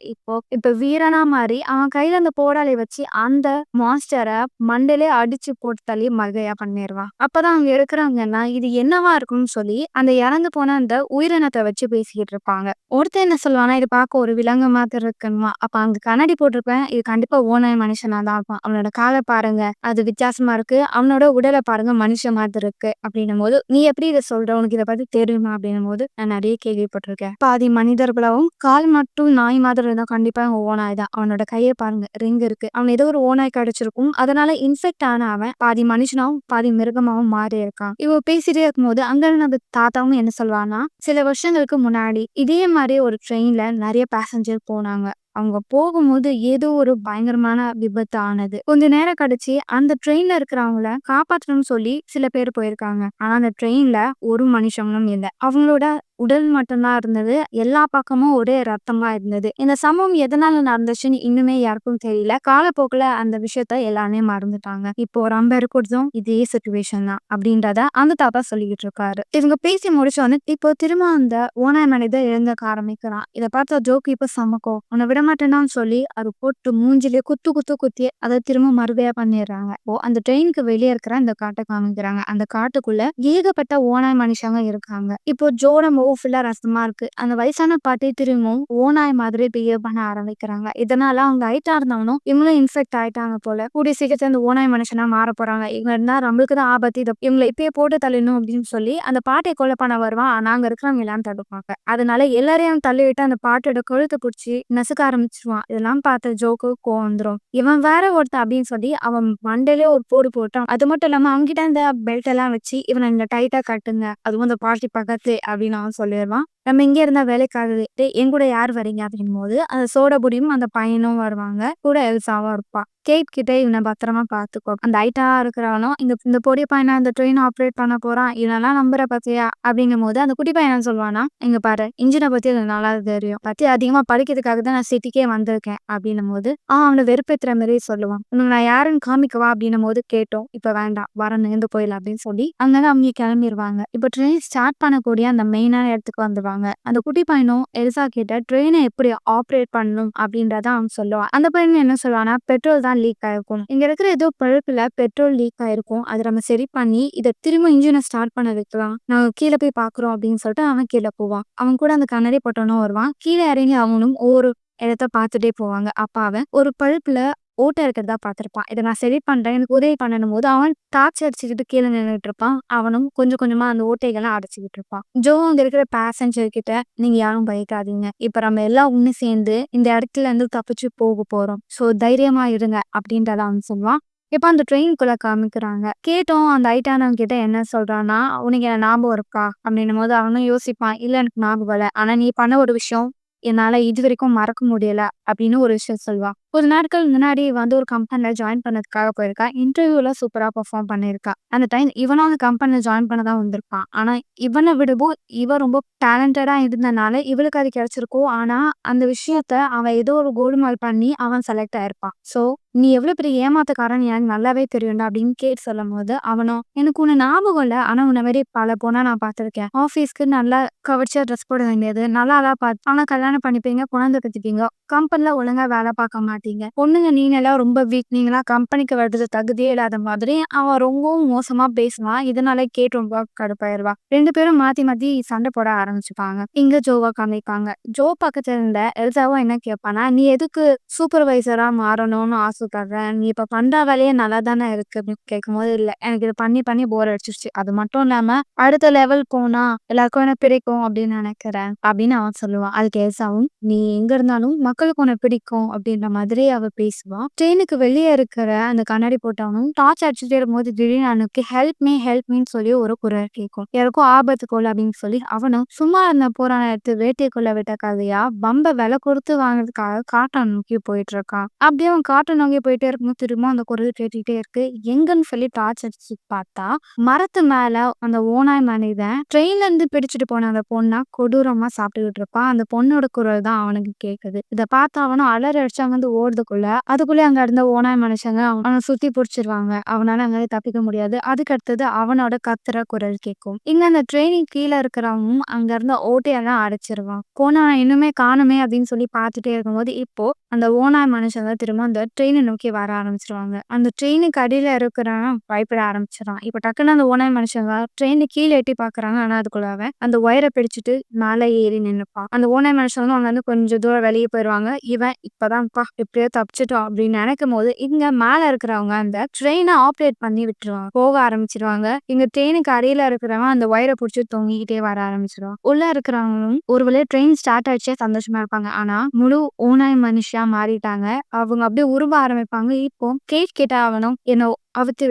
இப்ப வீரனா மாறி அவன் கையில அந்த போராளி வச்சு அந்த மான்ஸ்டரை மண்டையிலே அடிச்சு போட்டு தள்ளி மகையா பண்ணிடுவான். அப்பதான் அங்க இருக்கிறவங்கன்னா இது என்னவா இருக்கும்னு சொல்லி அந்த இறந்து போன அந்த உயிரினத்தை வச்சு பேசிக்கிட்டு இருப்பாங்க. ஒருத்தன் என்ன சொல்லுவானா, இது பார்க்க ஒரு விலங்கு மாதிரி இருக்குமா. அப்ப அங்க கண்ணாடி போட்டிருப்பேன், இது கண்டிப்பா ஓநாய் மனுஷனா தான் இருப்பான். அவனோட காலை பாருங்க, அது வித்தியாசமா இருக்கு. அவனோட உடலை பாருங்க, மனுஷ மாதிரி இருக்கு. அப்படின்னும் போது நீ எப்படி இதை சொல்ற, உனக்கு இதை பத்தி தெரியுமா அப்படின்னும் போது நான் நிறைய கேள்விப்பட்டிருக்கேன். பாதி மனிதர்களாவும் கால் மட்டும் நாய் மாதிரி இருந்தா கண்டிப்பா அவன் ஓனாய் தான். அவனோட கையை பாருங்க, ரிங் இருக்கு. அவன் ஏதோ ஒரு ஓனாய் கிடைச்சிருக்கும். அதனால இன்ஃபெக்ட் ஆன அவன் பாதி மனுஷனாவும் பாதி மிருகமாவும் மாறி இருக்கான். இவ பேசிட்டே இருக்கும்போது அங்க இருந்த தாத்தாவும் என்ன சொல்வான்னா, சில வருஷங்களுக்கு முன்னாடி இதே மாதிரி ஒரு ட்ரெயின்ல நிறைய பேசஞ்சர் போனாங்க. அவங்க போகும்போது ஏதோ ஒரு பயங்கரமான விபத்து ஆனது. கொஞ்ச நேரம் கழிச்சு அந்த ட்ரெயின்ல இருக்கிறவங்கள காப்பாற்றணும்னு சொல்லி சில பேர் போயிருக்காங்க. ஆனா அந்த ட்ரெயின்ல ஒரு மனுஷங்களும் இல்ல. அவங்களோட உடல் மட்டும்தான் இருந்தது. எல்லா பக்கமும் ஒரே ரத்தமா இருந்தது. இந்த சம்பவம் எதனால நடந்துச்சுன்னு இன்னுமே யாருக்கும் தெரியல. காலப்போக்குல அந்த விஷயத்த எல்லாமே மறந்துட்டாங்க. இப்போ ரொம்ப இருக்கிறதும் இதே சிச்சுவேஷன் தான் அப்படின்றத அந்த தாத்தா சொல்லிக்கிட்டு இருக்காரு. இவங்க பேசி முடிச்சோன்னு இப்போ திரும்ப அந்த ஓனாய் மனிதர் எழுந்துக்க ஆரம்பிக்கிறான். இதை பார்த்த ஜோக்கு இப்ப சமக்கும் உன்னை விடமாட்டேன்னு சொல்லி அது போட்டு மூஞ்சிலே குத்தி அதை திரும்ப மறுவையா பண்ணிடுறாங்க. இப்போ அந்த ட்ரெயினுக்கு வெளியே இருக்கிற அந்த காட்டை காமிக்கிறாங்க. அந்த காட்டுக்குள்ள ஏகப்பட்ட ஓனாய் மனுஷங்க இருக்காங்க. இப்போ ஜோட ஃபுல்லா ரசமா இருக்கு. அந்த வயசான பாட்டி திரும்பவும் ஓனாய் மாதிரி பிஹேவ் பண்ண ஆரம்பிக்கிறாங்க. இதனால அவங்க ஹைட்டா இருந்தாலும் இவங்களும் இன்ஃபெக்ட் ஆயிட்டாங்க போல. கூடிய சீக்கிரத்துல அந்த ஓனாய் மனுஷனா மாற போறாங்க. இவங்க இருந்தா நம்மளுக்கு தான் ஆபத்து. இவங்களை இப்பயே போட்டு தள்ளணும் அப்படின்னு சொல்லி அந்த பாட்டை கொலை பண்ண வருவான். நாங்க இருக்கிறவங்க எல்லாம் தடுப்பாங்க. அதனால எல்லாரையும் தள்ளி விட்டு அந்த பாட்டோட கழுத்தை பிடிச்சி நசுக்க ஆரம்பிச்சிருவான். இதெல்லாம் பார்த்த ஜோக்கு கோவம் வந்துரும். இவன் வேற ஒருத்தன் அப்படின்னு சொல்லி அவன் மண்டையிலே ஒரு போடு போட்டான். அது மட்டும் இல்லாம அவன்கிட்ட இந்த பெல்ட் எல்லாம் வச்சு இவனை இந்த டைட்டா கட்டுங்க, அதுவும் அந்த பாட்டி பக்கத்து அப்படின்னு அவன் சொல்லிடுவான். நம்ம இங்கே இருந்தா வேலைக்காக என் கூட யார் வரீங்க அப்படின் போது அந்த சோடபுடியும் அந்த பையனும் வருவாங்க. கூட எல்சாவும் இருப்பா. கேட் கிட்ட இவனை பத்திரமா பார்த்துக்கோ. அந்த ஹைட்டா இருக்கிறவனும் இந்த பொடி பையனை அந்த ட்ரெயின் ஆப்ரேட் பண்ண போறான், இதெல்லாம் நம்புற பத்தியா அப்படிங்கும் போது அந்த குட்டி பையன் சொல்லுவானா, இங்க பாரு இன்ஜினை பத்தி எனக்கு நல்லா தெரியும், பத்தி அதிகமா படிக்கிறதுக்காக தான் நான் சிட்டிக்கே வந்திருக்கேன் அப்படின்னும் போது அவனை வெறுப்பேற்றுற மாதிரி சொல்லுவான். உனக்கு நான் யாருன்னு காமிக்கவா அப்படின்னும் போது கேட்டோம், இப்ப வேண்டாம் வர நேர்ந்து போயிடலாம் அப்படின்னு சொல்லி அங்க அவங்க கிளம்பிடுவாங்க. இப்ப ட்ரெயின் ஸ்டார்ட் பண்ணக்கூடிய அந்த மெயினான இடத்துக்கு வந்துருவாங்க. அந்த குட்டி பையனும் எல்சா கிட்ட ட்ரெயினை எப்படி ஆப்ரேட் பண்ணணும் அப்படின்றத அவன் சொல்லுவான். அந்த பையன் என்ன சொல்லுவானா, பெட்ரோல் தான் லீக் ஆயிருக்கும், இங்க இருக்கிற ஏதோ பழுப்புல பெட்ரோல் லீக் ஆயிருக்கும், அதை நம்ம சரி பண்ணி இதை திரும்ப இன்ஜினை ஸ்டார்ட் பண்ண வைக்கலாம், நாங்க கீழே போய் பாக்குறோம் அப்படின்னு சொல்லிட்டு அவன் கீழே போவான். அவன் கூட அந்த கண்ணாடி போட்டவனும் வருவான். கீழே இறங்கி அவனும் ஒவ்வொரு இடத்த பார்த்துட்டே போவாங்க. அப்ப அவன் ஒரு பழுப்புல ஓட்டை இருக்கிறதா பார்த்திருப்பான். இதை நான் சரி பண்றேன், எனக்கு உதவி பண்ணணும் போது அவன் டார்ச் அடிச்சுக்கிட்டு கீழே நின்றுட்டு இருப்பான். அவனும் கொஞ்சம் கொஞ்சமா அந்த ஓட்டைகள்லாம் அடைச்சிக்கிட்டு இருப்பான். ஜோ அங்க இருக்கிற பேசஞ்சர் கிட்ட நீங்க யாரும் பயக்காதீங்க, இப்ப நம்ம எல்லாம் ஒண்ணு சேர்ந்து இந்த இடத்துல இருந்து தப்பிச்சு போக போறோம், சோ தைரியமா இருங்க அப்படின்றத அவன் சொல்லுவான். இப்ப அந்த ட்ரெயின்குள்ள காமிக்கிறாங்க. கேட்டோம் அந்த ஐட்டானவன் கிட்ட என்ன சொல்றான்னா, உனக்கு என்ன ஞாபகம் இருக்கா அப்படின்னும் போது அவனும் யோசிப்பான். இல்ல எனக்கு ஞாபகம் இல்லை, ஆனா நீ பண்ண ஒரு விஷயம் என்னால இது வரைக்கும் மறக்க முடியல அப்படின்னு ஒரு விஷயம் சொல்லுவா. கொஞ்ச நாட்கள் முன்னாடி வந்து ஒரு கம்பெனில ஜாயின் பண்ணதுக்காக போயிருக்கா. இன்டர்வியூல சூப்பரா பெர்ஃபார்ம் பண்ணியிருக்கா. அந்த டைம் இவனும் அந்த கம்பெனில ஜாயின் பண்ண தான் வந்திருப்பான். ஆனா இவனை விடவும் இவ ரொம்ப டேலண்டடா இருந்தனால இவளுக்கு அது கிடைச்சிருக்கும். ஆனா அந்த விஷயத்த அவன் ஏதோ ஒரு கோல்மால் பண்ணி அவன் செலக்ட் ஆயிருப்பான். சோ நீ எவ்வளவு பெரிய ஏமாத்தக்காரன் எனக்கு நல்லாவே தெரியும்டா அப்படின்னு கேட்டு சொல்லும் போது அவனும் எனக்கு உன்னை ஞாபகம் இல்லை, ஆனா உன்ன மாதிரி பல பொண்ணா நான் பார்த்திருக்கேன், ஆஃபீஸ்க்கு நல்லா கவர்ச்சியா ட்ரெஸ் போட வேண்டியது, நல்லா தான் பார்த்து ஆனா கல்யாணம் பண்ணிப்பீங்க, குழந்தை கத்திப்பீங்க, கம்பெனில ஒழுங்கா வேலை பார்க்க மாட்டீங்க, பொண்ணுங்க நீங்க எல்லாம் ரொம்ப வீக், நீங்களா கம்பெனிக்கு வர்றது தகுதியே இல்லாத மாதிரி அவன் ரொம்பவும் மோசமா பேசுவான். இதனால கேட்டு ரொம்ப கடுப்பாயிருவா. ரெண்டு பேரும் மாத்தி மாத்தி சண்டை போட ஆரம்பிச்சுப்பாங்க. இங்க ஜோவா காமிப்பாங்க. ஜோ பக்கத்துல இருந்த எல்சாவும் என்ன கேட்பானா, நீ எதுக்கு சூப்பர்வைசரா மாறணும்னு ஆசைப்படுற, நீ இப்ப பண்ற வேலையே நல்லா தானே இருக்கு அப்படின்னு கேட்கும்போது இல்ல எனக்கு இது பண்ணி பண்ணி போர் அடிச்சிருச்சு, அது மட்டும் இல்லாம அடுத்த லெவல் போனா எல்லாருக்கும் என்ன பிடிக்கும் அப்படின்னு நினைக்கிறேன் அப்படின்னு அவன் சொல்லுவான். அதுக்கு எல்சாவும் நீ எங்க இருந்தாலும் மக்களுக்கு உன்னை பிடிக்கும் அப்படின்ற மாதிரி அவ பேசுவான். ட்ரெயினுக்கு வெளியே இருக்கிற அந்த கண்ணாடி போட்டவனும் டார்ச் அடிச்சுட்டே இருக்கும்போது திடீர்னு அவனுக்கு ஹெல்ப் மீன்னு சொல்லி ஒரு குரல் கேட்கும். யாருக்கும் ஆபத்து கொள்ள அப்படின்னு சொல்லி அவனும் சும்மா இருந்த போரான எடுத்து வேட்டைக்குள்ள விட்ட கதையா பம்ப விலை கொடுத்து வாங்குறதுக்காக காட்டன் நோக்கி போயிட்டு இருக்கான். அப்படியே அவன் காட்டன் நோக்கி போயிட்டே இருக்கும்போது திரும்ப அந்த குரல் கேட்டுட்டே இருக்கு. எங்கன்னு சொல்லி டார்ச் அடிச்சு பார்த்தா மரத்து மேல அந்த ஓனாய் மனிதன் ட்ரெயின்ல இருந்து பிடிச்சிட்டு போன அந்த பொண்ணா கொடூரமா சாப்பிட்டுக்கிட்டு இருப்பான். அந்த பொண்ணோட குரல் தான் அவனுக்கு கேக்குது. இதை பார்த்து அவனும் அலறி அடிச்சு அங்க வந்து ஓடுறதுக்குள்ள அதுக்குள்ளே அங்க இருந்த ஓனாய் மனுஷங்க அவனை சுத்தி பிடிச்சிருவாங்க. அவனால அங்க தப்பிக்க முடியாது. அதுக்கு அடுத்தது அவனோட கத்துற குரல் கேட்கும். இங்க அந்த ட்ரெயினிங் கீழே இருக்கிறவங்க அங்க இருந்த ஓட்டையெல்லாம் அடைச்சிருவான். போனவன் இன்னுமே காணுமே அப்படின்னு சொல்லி பார்த்துட்டே இருக்கும்போது இப்போ அந்த ஓனாய் மனுஷங்க திரும்ப அந்த ட்ரெயினை நோக்கி வர ஆரம்பிச்சிருவாங்க. அந்த ட்ரெயினுக்கு அடியில இருக்கிறவன் பயப்பட ஆரம்பிச்சிடறான். இப்ப டக்குன்னு அந்த ஓனாய் மனுஷங்க ட்ரெயினை கீழே எட்டி பாக்குறாங்க. ஆனா அதுக்குள்ள அவன் அந்த ஒயரை பிடிச்சிட்டு மேலே ஏறி நின்னுப்பான். அந்த ஓனாய் மனுஷங்களும் அங்க இருந்து கொஞ்சம் தூரம் வெளியே போயிருவாங்க. இவன் இப்பதான்ப்பா எப்படியோ தப்பிச்சிட்டோம் அப்படின்னு நினைக்கும் போது இங்க மேல இருக்கிறவங்க அந்த ட்ரெயினை ஆப்ரேட் பண்ணி விட்டுருவாங்க. போக ஆரம்பிச்சிருவாங்க. இங்க ட்ரெயினுக்கு அடியில இருக்கிறவன் அந்த ஒயரை பிடிச்சி தொங்கிக்கிட்டே வர ஆரம்பிச்சிருவான். உள்ள இருக்கிறவங்களும் ஒருவேளை ட்ரெயின் ஸ்டார்ட் ஆயிடுச்சே சந்தோஷமா இருப்பாங்க. ஆனா முழு ஓனாய் மனுஷியா மாறிட்டாங்க. அவங்க அப்படியே உருவ ஆரம்பிப்பாங்க. இப்போ கேட் கிட்ட அவனும் என்ன அவுத்து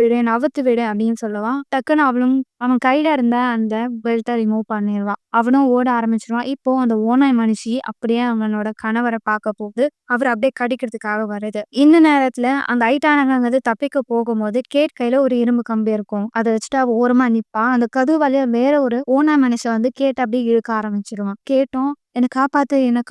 விடு அப்படின்னு சொல்லுவான். டக்குன்னு அவன் கையில இருந்த அந்த பெல்ட்டை ரிமூவ் பண்ணிடுவான். அவனும் ஓட ஆரம்பிச்சிருவான். இப்போ அந்த ஓநாய் மனுஷி அப்படியே அவனோட கணவரை பார்க்க போகுது. அவர் அப்படியே கடிக்கிறதுக்காக வருது. இந்த நேரத்துல அந்த ஐட்டானங்கிறது தப்பிக்க போகும்போது கேட் கையில ஒரு இரும்பு கம்பி இருக்கும். அதை வச்சுட்டு அவ ஓரமா நிப்பா. அந்த கதவு வழியா வேற ஒரு ஓநாய் மனுஷன் வந்து கேட் அப்படியே இழுக்க ஆரம்பிச்சிருவான். கேட்டும் என்ன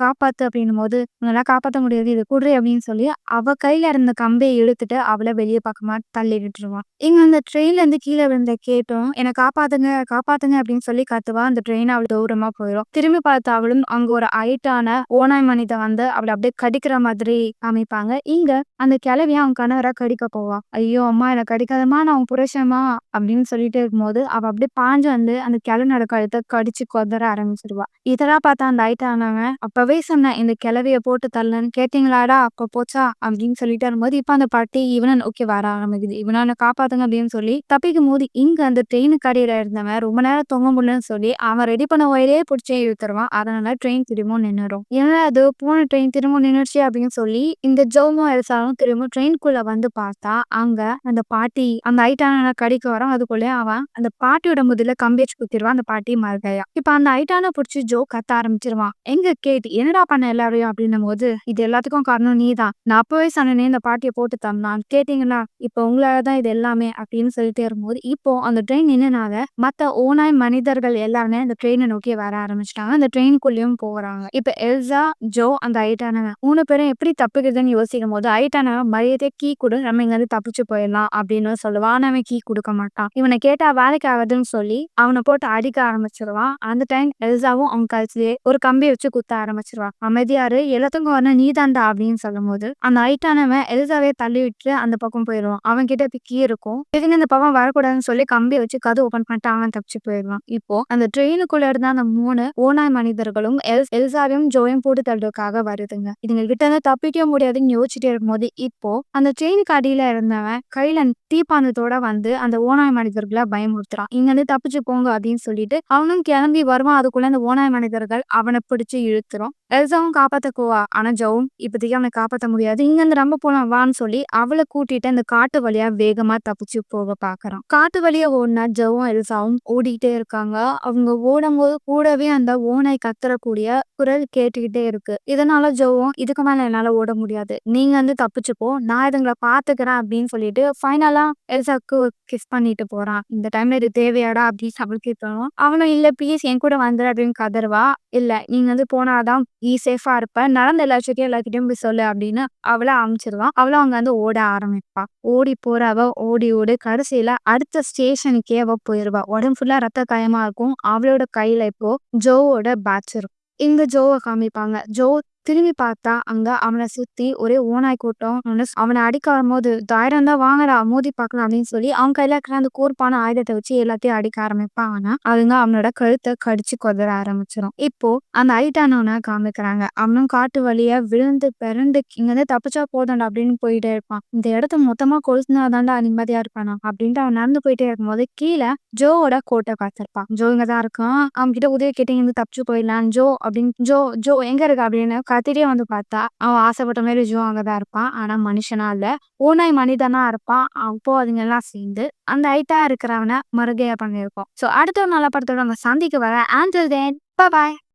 காப்பாத்து அப்படின்னும் போது உன்னெல்லாம் காப்பாத்த முடியாது இது குடுறி அப்படின்னு சொல்லி அவ கையில இருந்த கம்பியை இழுத்துட்டு அவளை வெளியே பக்கமா தள்ளி விட்டுருவான். இங்க அந்த ட்ரெயின்ல இருந்து கீழே விழுந்த கேட்டும் என்ன காப்பாத்துங்க காப்பாத்துங்க அப்படின்னு சொல்லி கத்துவா. அந்த ட்ரெயின் அவள் தூரமா போயிடும். திரும்பி பார்த்த அவளும் அங்க ஒரு ஹைட்டான ஓநாய் மனித வந்து அவளை அப்படியே கடிக்கிற மாதிரி காமிப்பாங்க. இங்க அந்த கிழவியா அவன் கணவரை கடிக்க போவா. ஐயோ அம்மா என்ன கடிக்காதம்மா நான் உன் புருஷமா அப்படின்னு சொல்லிட்டு இருக்கும்போது அவ அப்படியே பாஞ்சு வந்து அந்த கிழவனோட கழுத்தை கடிச்சு கொதற ஆரம்பிச்சிருவா. இதெல்லாம் பார்த்தா அந்த ஆயிட்டானவன் அப்பவே சொன்னேன் இந்த கிழவிய போட்டு தள்ளன்னு கேட்டீங்களாடா அப்ப போச்சா அப்படின்னு சொல்லிட்டு இருக்கும்போது இப்ப அந்த பாட்டி இவனை நோக்கி வர ஆரம்பிக்குது. இவனை காப்பாத்துங்க அப்படின்னு சொல்லி தப்பிக்கும் போது இங்க அந்த ட்ரெயினுக்கு அடியில இருந்தவன் ரொம்ப நேரம் தொங்க முடியலன்னு சொல்லி அவன் ரெடி பண்ண ஒயரே பிடிச்சே இழுத்துருவான். அதனால ட்ரெயின் திரும்ப நின்னுடும். ஏன்னா அது போன ட்ரெயின் திரும்ப நின்னுடுச்சு அப்படின்னு சொல்லி இந்த ஜோமும் எல்சாவும் திரும்ப ட்ரெயின்குள்ள வந்து பார்த்தா அங்க அந்த பாட்டி அந்த ஐட்டான கடிக்க வரும். அதுக்குள்ளே அவன் அந்த பாட்டியோட முதுல கம்பி வச்சு குத்திடுவான். அந்த பாட்டி மறுகையா இப்ப அந்த ஐட்டான பிடிச்சி ஜோ கத்த ஆரம்பிச்சிருவான். எங்க கேட் என்னடா பண்ண எல்லாரையும் அப்படின்னும் போது இது எல்லாத்துக்கும் காரணம் நீதான். நான் அப்பவே சொன்னேனே இந்த பாட்டியை போட்டு தந்தான் கேட்டீங்களா இப்ப உங்களாலதான் இது எல்லாமே அப்படின்னு சொல்லிட்டே இருக்கும்போது இப்போ அந்த ட்ரெயின் நின்னுனால மத்த ஓனாய் மனிதர்கள் எல்லாருமே அந்த ட்ரெயினை நோக்கி வர ஆரம்பிச்சிட்டாங்க. அந்த ட்ரெயினுக்குள்ளேயும் போறாங்க. இப்ப எல்சா ஜோ அந்த ஐட்டானவன் 3 பேரும் எப்படி தப்புக்குதுன்னு யோசிக்கும் போது ஐட்டானவன் மரியாதை கீ கொடு நம்ம இங்க இருந்து தப்பிச்சு போயிடலாம் அப்படின்னு சொல்லுவான். அவன் கீ கொடுக்க மாட்டான். இவனை கேட்டா வேலைக்கு ஆகுதுன்னு சொல்லி அவனை போட்டு அடிக்க ஆரம்பிச்சிருவான். அந்த டைம் எல்சாவும் அவன் கழுத்துலயே ஒரு கம்பி வச்சு குத்த ஆரம்பிச்சிருவான். அமைதியாரு எல்லாத்துக்கும் வரணும் நீதாண்டா அப்படின்னு சொல்லும் போது அந்த ஐட்டானவன் எல்சாவே தள்ளி விட்டு அந்த பக்கம் போயிடுவான். அவன் கிட்ட கீ இருக்கும். இதுங்க இந்த பக்கம் வரக்கூடாதுன்னு சொல்லி கம்பியை வச்சு கதை ஓபன் பண்ணிட்டு அவன் தப்பிச்சு போயிடுவான். இப்போ அந்த ட்ரெயினுக்குள்ள இருந்த அந்த 3 ஓனாய் மனிதர்களும் எல்சாவையும் ஜோயும் போட்டு தள்ளுறதுக்காக வருதுங்க. இதுங்க கிட்ட இருந்து தப்பிக்க முடியாதுன்னு யோசிச்சுட்டே இருக்கும்போது இப்போ அந்த ட்ரெயினுக்கு அடியில இருந்தவன் கையில தீப்பாந்தத்தோட வந்து அந்த ஓனாய் மனிதர்களை பயமுறுத்துறான். இங்க இருந்து தப்பிச்சு போங்க அப்படின்னு சொல்லிட்டு அவனும் கிளம்பி வருவான். அதுக்குள்ள அந்த ஓனாய் மனிதர்கள் அவனை பிடிச்சு இழுத்துரும். எல்சாவும் காப்பாத்த போவா. ஆனா ஜோவும் இப்போதைக்கு அவனை காப்பாத்த முடியாது. இங்க இருந்து ரொம்ப போலாம் வான்னு சொல்லி அவளை கூட்டிட்டு அந்த காட்டு வழியா வேகமா தப்பிச்சு போக பாக்குறான். காட்டு வழியா ஓடினா ஜோவும் எல்சாவும் ஓடிக்கிட்டே இருக்காங்க. அவங்க ஓடும்போது கூடவே அந்த ஓனாய் கத்துறக்கூடிய குரல் கேட்டுக்கிட்டே இருக்கு. இதனால ஜோவும் இதுக்கு மேல என்னால ஓட முடியாது நீங்க வந்து தப்பிச்சு போ நான் இதுங்களை பாத்துக்கிறேன் அப்படின்னு சொல்லிட்டு ஃபைனலா எல்சாக்கு கிஸ் பண்ணிட்டு போறான். இந்த டைம்ல இது தேவையாடா அப்படின்னு அவளுக்கு தோணும். அவனும் இல்ல ப்ளீஸ் என் கூட வந்துரு அப்படின்னு கதறுவா. இல்ல நீங்க வந்து போனாதான் நீ சேஃபா இருப்ப நடந்த எல்லார்கிட்டயும் போய் சொல்லு அப்படின்னு அவளை அனுப்பிச்சிருவான். அவளும் அங்க வந்து ஓட ஆரம்பிப்பா. ஓடி போறவ ஓடி கடைசியில அடுத்த ஸ்டேஷனுக்கே அவ போயிருவா. உடம்பு ஃபுல்லா ரத்த காயமா இருக்கும். அவளோட கையில இப்போ ஜோவோட பேட்ச் இருக்கும். இங்க ஜோவை காமிப்பாங்க. ஜோ திரும்பி பார்த்தா அங்க அவனை சுத்தி ஒரே ஓனாய் கூட்டம். அவனை அடிக்க வரும்போது தைரியம் தான் வாங்கடா மோதி பார்க்கலாம் அப்படின்னு சொல்லி அவன் கையில இருக்கிற அந்த கூர்ப்பான ஆயுதத்தை வச்சு எல்லாத்தையும் அடிக்க ஆரம்பிப்பான். ஆனா அதுங்க அவனோட கழுத்தை கடிச்சு கொதற ஆரம்பிச்சிடும். இப்போ அந்த ஐட்டானவனை காமிக்கிறாங்க. அவனும் காட்டு வழியா விழுந்து பிறண்டு இங்க இருந்து தப்பிச்சா போதண்டா அப்படின்னு போயிட்டே இருப்பான். இந்த இடத்த மொத்தமா கொளுத்துனாதான்டா நிம்மதியா இருப்பானா அப்படின்ட்டு அவன் நடந்து போயிட்டே இருக்கும்போது கீழே ஜோவோட கோட்டை பார்த்திருப்பான். ஜோ இங்கதான் இருக்கான். அவன் கிட்ட உதவி கேட்டு இங்க இருந்து தப்பிச்சு போயிடலாம் ஜோ அப்படின்னு ஜோ எங்க இருக்கு அப்படின்னு கத்திரியே வந்து பார்த்தா அவன் ஆசைப்பட்ட மாதிரி ஜோ அங்கதான் இருப்பான். ஆனா மனுஷனா இல்ல ஓனாய் மனிதனா இருப்பான். அப்போ அதுங்க எல்லாம் சேர்ந்து அந்த ஹைட்டா இருக்கிறவனை மறுகையா பண்ணியிருக்கோம். சோ அடுத்த ஒரு நல்ல படத்தோட அவங்க சந்திக்க வர. Until then, bye bye.